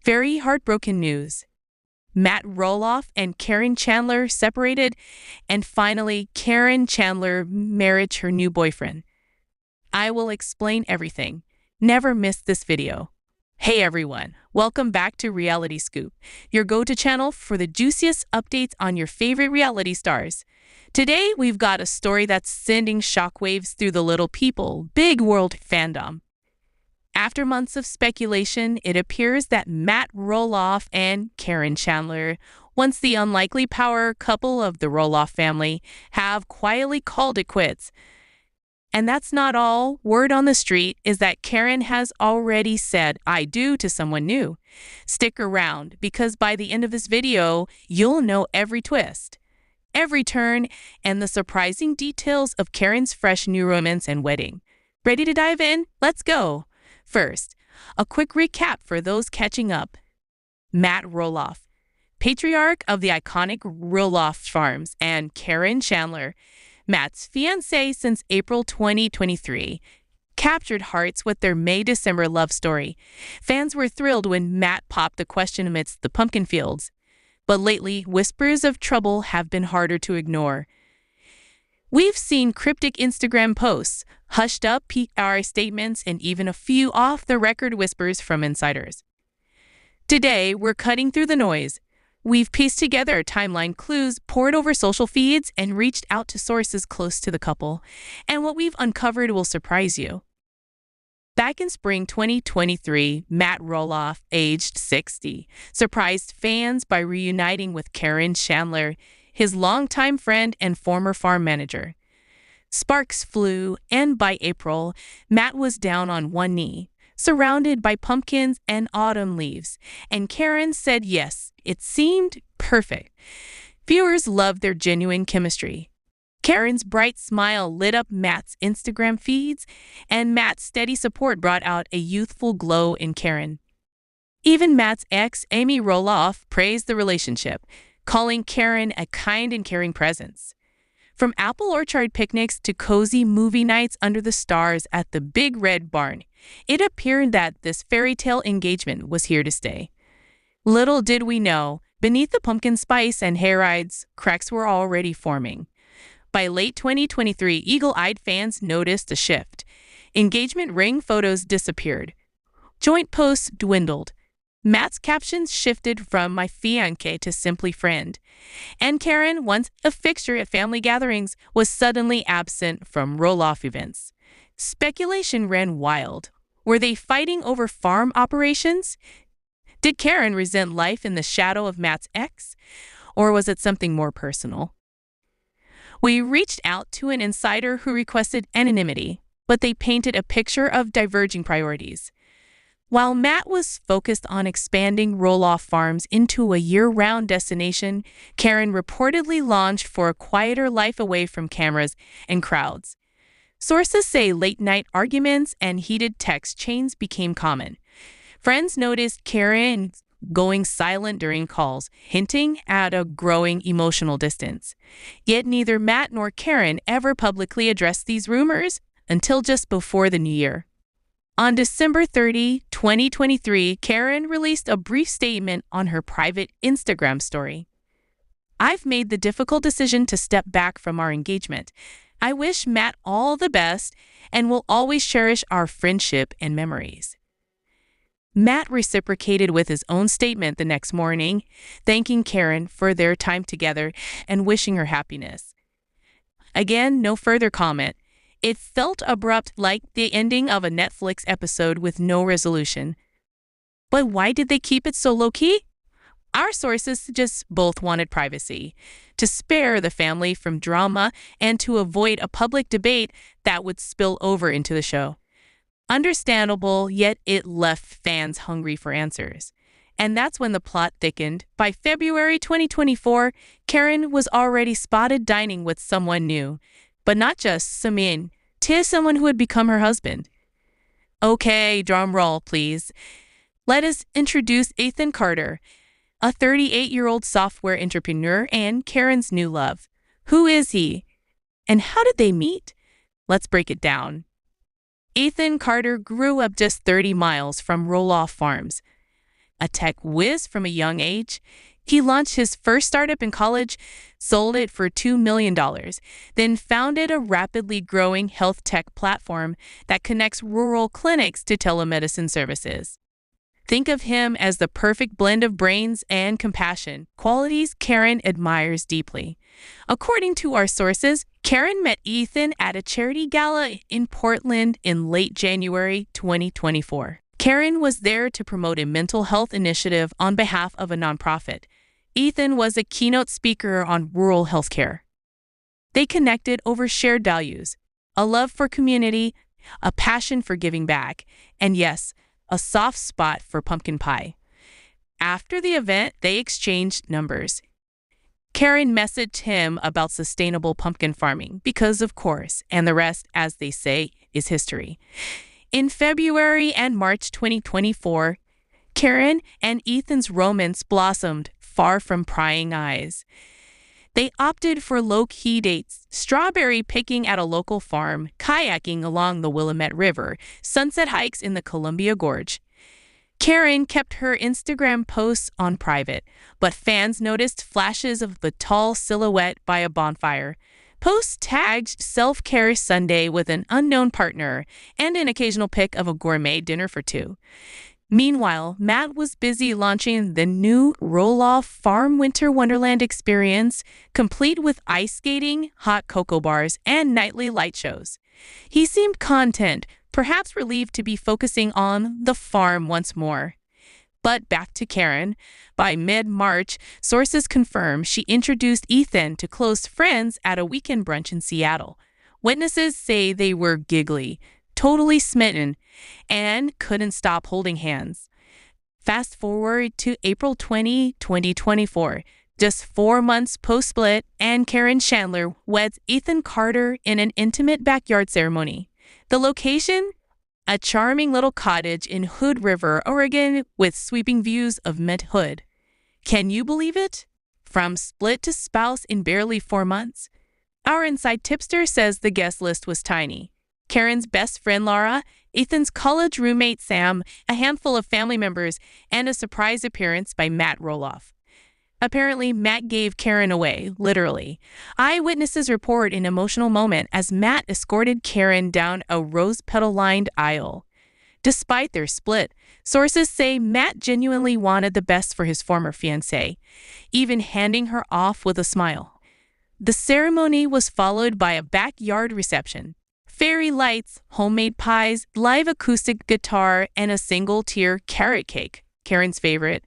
Very heartbroken news. Matt Roloff and Caryn Chandler separated, and finally, Caryn Chandler married her new boyfriend. I will explain everything. Never miss this video. Hey everyone, welcome back to Reality Scoop, your go-to channel for the juiciest updates on your favorite reality stars. Today, we've got a story that's sending shockwaves through the little people, big world fandom. After months of speculation, it appears that Matt Roloff and Caryn Chandler, once the unlikely power couple of the Roloff family, have quietly called it quits. And that's not all. Word on the street is that Caryn has already said "I do" to someone new. Stick around, because by the end of this video, you'll know every twist, every turn, and the surprising details of Caryn's fresh new romance and wedding. Ready to dive in? Let's go! First, a quick recap for those catching up. Matt Roloff, patriarch of the iconic Roloff farms, and Caryn Chandler, Matt's fiancée since April 2023, captured hearts with their May-December love story. Fans were thrilled when Matt popped the question amidst the pumpkin fields. But lately, whispers of trouble have been harder to ignore. We've seen cryptic Instagram posts, hushed-up PR statements, and even a few off-the-record whispers from insiders. Today, we're cutting through the noise. We've pieced together timeline clues, pored over social feeds, and reached out to sources close to the couple. And what we've uncovered will surprise you. Back in spring 2023, Matt Roloff, aged 60, surprised fans by reuniting with Caryn Chandler, his longtime friend and former farm manager. Sparks flew, and by April, Matt was down on one knee, surrounded by pumpkins and autumn leaves, and Caryn said yes. It seemed perfect. Viewers loved their genuine chemistry. Caryn's bright smile lit up Matt's Instagram feeds, and Matt's steady support brought out a youthful glow in Caryn. Even Matt's ex, Amy Roloff, praised the relationship, calling Caryn a kind and caring presence. From apple orchard picnics to cozy movie nights under the stars at the Big Red Barn, it appeared that this fairy tale engagement was here to stay. Little did we know, beneath the pumpkin spice and hayrides, cracks were already forming. By late 2023, eagle-eyed fans noticed a shift. Engagement ring photos disappeared. Joint posts dwindled. Matt's captions shifted from "my fiancé" to simply "friend." And Caryn, once a fixture at family gatherings, was suddenly absent from Roloff events. Speculation ran wild. Were they fighting over farm operations? Did Caryn resent life in the shadow of Matt's ex? Or was it something more personal? We reached out to an insider who requested anonymity, but they painted a picture of diverging priorities. While Matt was focused on expanding Roloff Farms into a year-round destination, Caryn reportedly launched for a quieter life away from cameras and crowds. Sources say late-night arguments and heated text chains became common. Friends noticed Caryn going silent during calls, hinting at a growing emotional distance. Yet neither Matt nor Caryn ever publicly addressed these rumors until just before the new year. On December 30, 2023, Caryn released a brief statement on her private Instagram story. "I've made the difficult decision to step back from our engagement. I wish Matt all the best and will always cherish our friendship and memories." Matt reciprocated with his own statement the next morning, thanking Caryn for their time together and wishing her happiness. Again, no further comment. It felt abrupt, like the ending of a Netflix episode with no resolution. But why did they keep it so low-key? Our sources just both wanted privacy, to spare the family from drama and to avoid a public debate that would spill over into the show. Understandable, yet it left fans hungry for answers. And that's when the plot thickened. By February 2024, Caryn was already spotted dining with someone new. But not just someone who had become her husband. Okay, drum roll, please. Let us introduce Ethan Carter, a 38-year-old software entrepreneur and Caryn's new love. Who is he? And how did they meet? Let's break it down. Ethan Carter grew up just 30 miles from Roloff Farms. A tech whiz from a young age, he launched his first startup in college, sold it for $2 million, then founded a rapidly growing health tech platform that connects rural clinics to telemedicine services. Think of him as the perfect blend of brains and compassion, qualities Caryn admires deeply. According to our sources, Caryn met Ethan at a charity gala in Portland in late January 2024. Caryn was there to promote a mental health initiative on behalf of a nonprofit. Ethan was a keynote speaker on rural healthcare. They connected over shared values, a love for community, a passion for giving back, and yes, a soft spot for pumpkin pie. After the event, they exchanged numbers. Caryn messaged him about sustainable pumpkin farming because, of course, and the rest, as they say, is history. In February and March 2024, Caryn and Ethan's romance blossomed, far from prying eyes. They opted for low-key dates, strawberry picking at a local farm, kayaking along the Willamette River, sunset hikes in the Columbia Gorge. Caryn kept her Instagram posts on private, but fans noticed flashes of the tall silhouette by a bonfire. Posts tagged Self-Care Sunday with an unknown partner and an occasional pic of a gourmet dinner for two. Meanwhile, Matt was busy launching the new Roloff Farm Winter Wonderland experience, complete with ice skating, hot cocoa bars, and nightly light shows. He seemed content, perhaps relieved to be focusing on the farm once more. But back to Caryn. By mid-March, sources confirm she introduced Ethan to close friends at a weekend brunch in Seattle. Witnesses say they were giggly, totally smitten, and couldn't stop holding hands. Fast forward to April 20, 2024, just 4 months post-split, and Caryn Chandler weds Ethan Carter in an intimate backyard ceremony. The location? A charming little cottage in Hood River, Oregon, with sweeping views of Mid Hood. Can you believe it? From split to spouse in barely 4 months. Our inside tipster says the guest list was tiny. Caryn's best friend Laura, Ethan's college roommate Sam, a handful of family members, and a surprise appearance by Matt Roloff. Apparently, Matt gave Caryn away, literally. Eyewitnesses report an emotional moment as Matt escorted Caryn down a rose petal-lined aisle. Despite their split, sources say Matt genuinely wanted the best for his former fiancée, even handing her off with a smile. The ceremony was followed by a backyard reception. Fairy lights, homemade pies, live acoustic guitar, and a single-tier carrot cake, Caryn's favorite.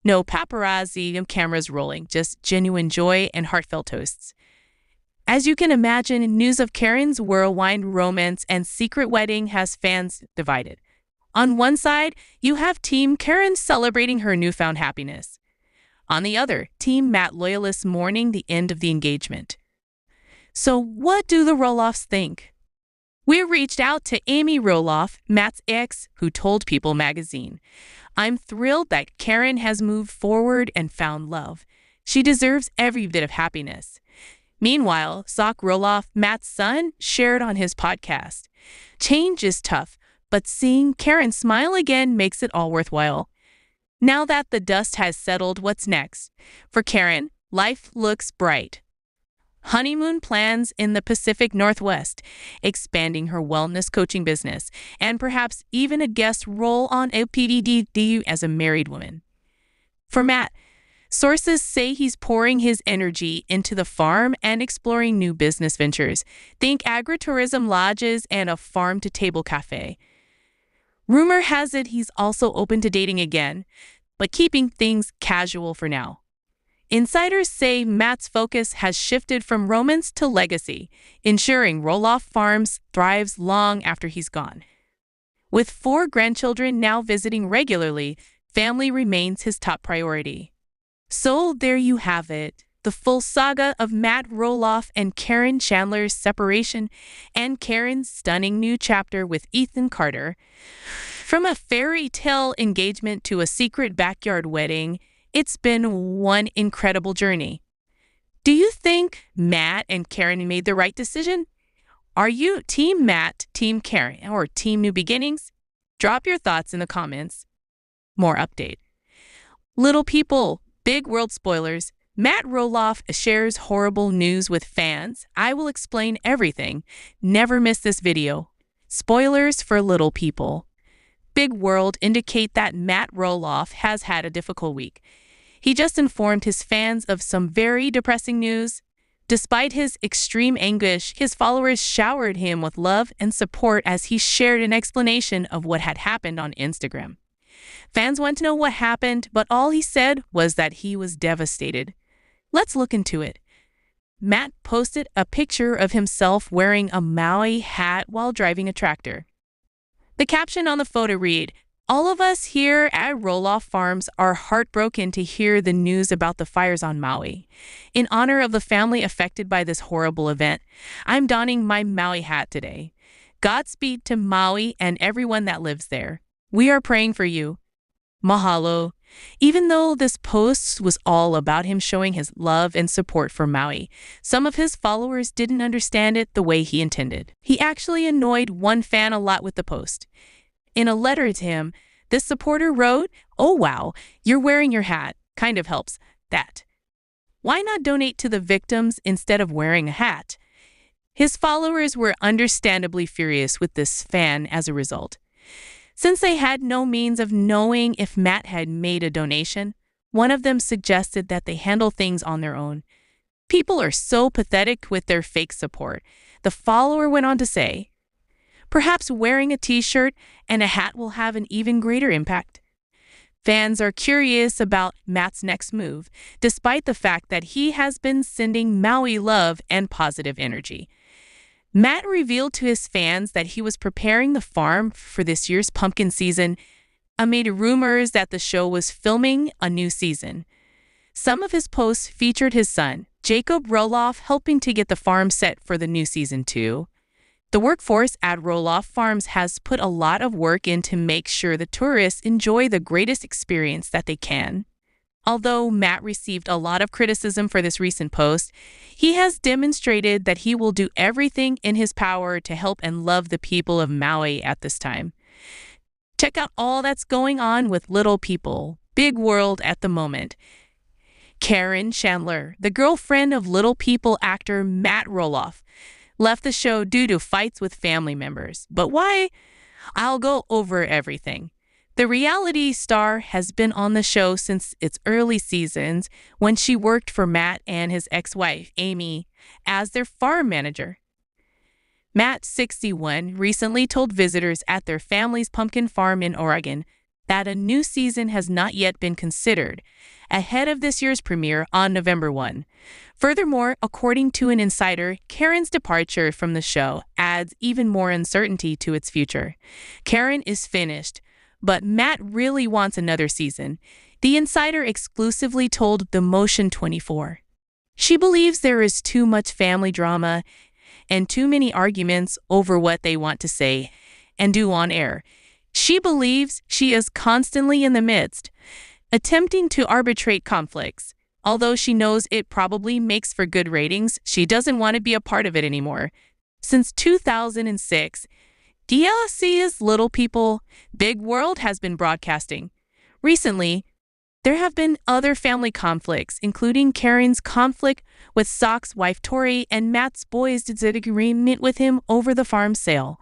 No paparazzi, no cameras rolling, just genuine joy and heartfelt toasts. As you can imagine, news of Caryn's whirlwind romance and secret wedding has fans divided. On one side, you have Team Caryn celebrating her newfound happiness. On the other, Team Matt loyalists mourning the end of the engagement. So what do the Roloffs think? We reached out to Amy Roloff, Matt's ex, who told People magazine, "I'm thrilled that Caryn has moved forward and found love. She deserves every bit of happiness." Meanwhile, Zach Roloff, Matt's son, shared on his podcast, "Change is tough, but seeing Caryn smile again makes it all worthwhile." Now that the dust has settled, what's next? For Caryn, life looks bright. Honeymoon plans in the Pacific Northwest, expanding her wellness coaching business, and perhaps even a guest role on Lpbw as a married woman. For Matt, sources say he's pouring his energy into the farm and exploring new business ventures. Think agritourism lodges and a farm-to-table cafe. Rumor has it he's also open to dating again, but keeping things casual for now. Insiders say Matt's focus has shifted from romance to legacy, ensuring Roloff Farms thrives long after he's gone. With 4 grandchildren now visiting regularly, family remains his top priority. So there you have it, the full saga of Matt Roloff and Caryn Chandler's separation and Caryn's stunning new chapter with Ethan Carter. From a fairy tale engagement to a secret backyard wedding, it's been one incredible journey. Do you think Matt and Caryn made the right decision? Are you Team Matt, Team Caryn, or Team New Beginnings? Drop your thoughts in the comments. More update. Little people, big world spoilers. Matt Roloff shares horrible news with fans. I will explain everything. Never miss this video. Spoilers for little people. Big world indicate that Matt Roloff has had a difficult week. He just informed his fans of some very depressing news. Despite his extreme anguish, his followers showered him with love and support as he shared an explanation of what had happened on Instagram. Fans want to know what happened, but all he said was that he was devastated. Let's look into it. Matt posted a picture of himself wearing a Maui hat while driving a tractor. The caption on the photo read, "All of us here at Roloff Farms are heartbroken to hear the news about the fires on Maui. In honor of the family affected by this horrible event, I'm donning my Maui hat today. Godspeed to Maui and everyone that lives there. We are praying for you. Mahalo." Even though this post was all about him showing his love and support for Maui, some of his followers didn't understand it the way he intended. He actually annoyed one fan a lot with the post. In a letter to him, this supporter wrote, "Oh wow, you're wearing your hat. Kind of helps that. Why not donate to the victims instead of wearing a hat?" His followers were understandably furious with this fan as a result. Since they had no means of knowing if Matt had made a donation, one of them suggested that they handle things on their own. People are so pathetic with their fake support. The follower went on to say, "Perhaps wearing a t-shirt and a hat will have an even greater impact." Fans are curious about Matt's next move, despite the fact that he has been sending Maui love and positive energy. Matt revealed to his fans that he was preparing the farm for this year's pumpkin season amid rumors that the show was filming a new season. Some of his posts featured his son, Jacob Roloff, helping to get the farm set for the new season too. The workforce at Roloff Farms has put a lot of work in to make sure the tourists enjoy the greatest experience that they can. Although Matt received a lot of criticism for this recent post, he has demonstrated that he will do everything in his power to help and love the people of Maui at this time. Check out all that's going on with little people, big world at the moment. Caryn Chandler, the girlfriend of Little People actor Matt Roloff, left the show due to fights with family members. But why? I'll go over everything. The reality star has been on the show since its early seasons when she worked for Matt and his ex-wife, Amy, as their farm manager. Matt, 61, recently told visitors at their family's pumpkin farm in Oregon that a new season has not yet been considered, ahead of this year's premiere on November 1. Furthermore, according to an insider, Caryn's departure from the show adds even more uncertainty to its future. Caryn is finished, but Matt really wants another season. The insider exclusively told The Motion 24. She believes there is too much family drama and too many arguments over what they want to say and do on air. She believes she is constantly in the midst, attempting to arbitrate conflicts. Although she knows it probably makes for good ratings, she doesn't want to be a part of it anymore. Since 2006, TLC's Little People, Big World has been broadcasting. Recently, there have been other family conflicts, including Caryn's conflict with Sock's wife Tori and Matt's boys' disagreement with him over the farm sale.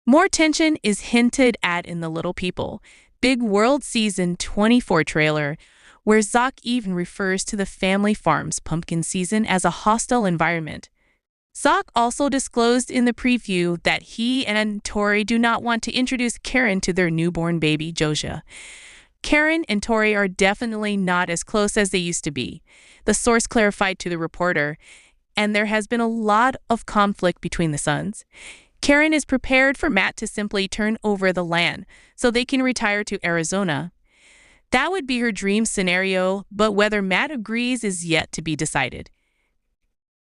More tension is hinted at in the Little People, Big World Season 24 trailer, where Zoc even refers to the family farm's pumpkin season as a hostile environment. Zoc also disclosed in the preview that he and Tori do not want to introduce Caryn to their newborn baby, Josia. Caryn and Tori are definitely not as close as they used to be, the source clarified to the reporter, and there has been a lot of conflict between the sons. Caryn is prepared for Matt to simply turn over the land so they can retire to Arizona. That would be her dream scenario, but whether Matt agrees is yet to be decided.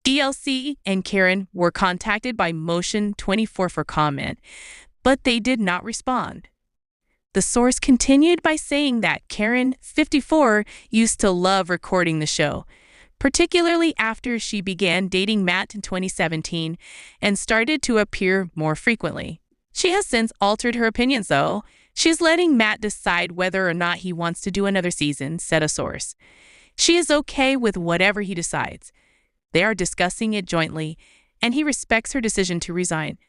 TLC and Caryn were contacted by Motion 24 for comment, but they did not respond. The source continued by saying that Caryn, 54, used to love recording the show, particularly after she began dating Matt in 2017 and started to appear more frequently. She has since altered her opinions, though, She's letting Matt decide whether or not he wants to do another season, said a source. She is okay with whatever he decides. They are discussing it jointly, and he respects her decision to resign.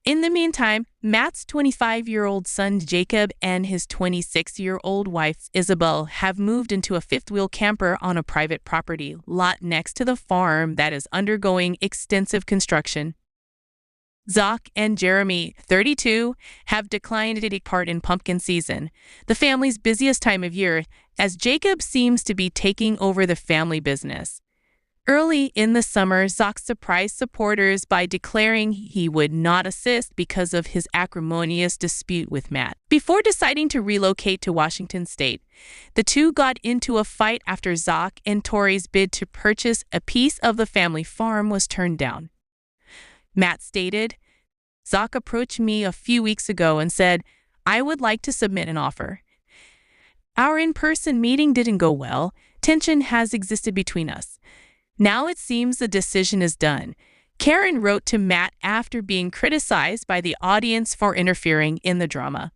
In the meantime, Matt's 25-year-old son Jacob and his 26-year-old wife Isabel have moved into a fifth-wheel camper on a private property lot next to the farm that is undergoing extensive construction. Zach and Jeremy, 32, have declined to take part in pumpkin season, the family's busiest time of year, as Jacob seems to be taking over the family business. Early in the summer, Zach surprised supporters by declaring he would not assist because of his acrimonious dispute with Matt. Before deciding to relocate to Washington State, the two got into a fight after Zach and Tori's bid to purchase a piece of the family farm was turned down. Matt stated, "Zach approached me a few weeks ago and said, I would like to submit an offer. Our in-person meeting didn't go well. Tension has existed between us. Now it seems the decision is done." Caryn wrote to Matt after being criticized by the audience for interfering in the drama.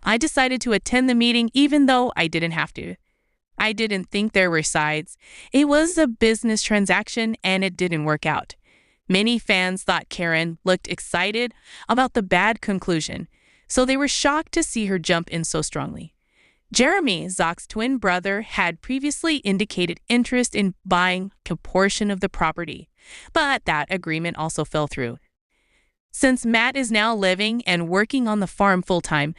"I decided to attend the meeting even though I didn't have to. I didn't think there were sides. It was a business transaction and it didn't work out." Many fans thought Caryn looked excited about the bad conclusion, so they were shocked to see her jump in so strongly. Jeremy, Zach's twin brother, had previously indicated interest in buying a portion of the property, but that agreement also fell through. Since Matt is now living and working on the farm full-time,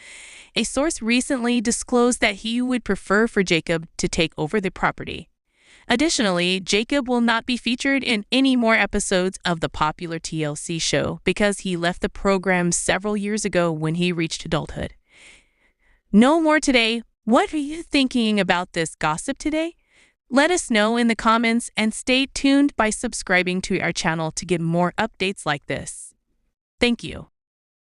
a source recently disclosed that he would prefer for Jacob to take over the property. Additionally, Jacob will not be featured in any more episodes of the popular TLC show because he left the program several years ago when he reached adulthood. No more today. What are you thinking about this gossip today? Let us know in the comments and stay tuned by subscribing to our channel to get more updates like this. Thank you.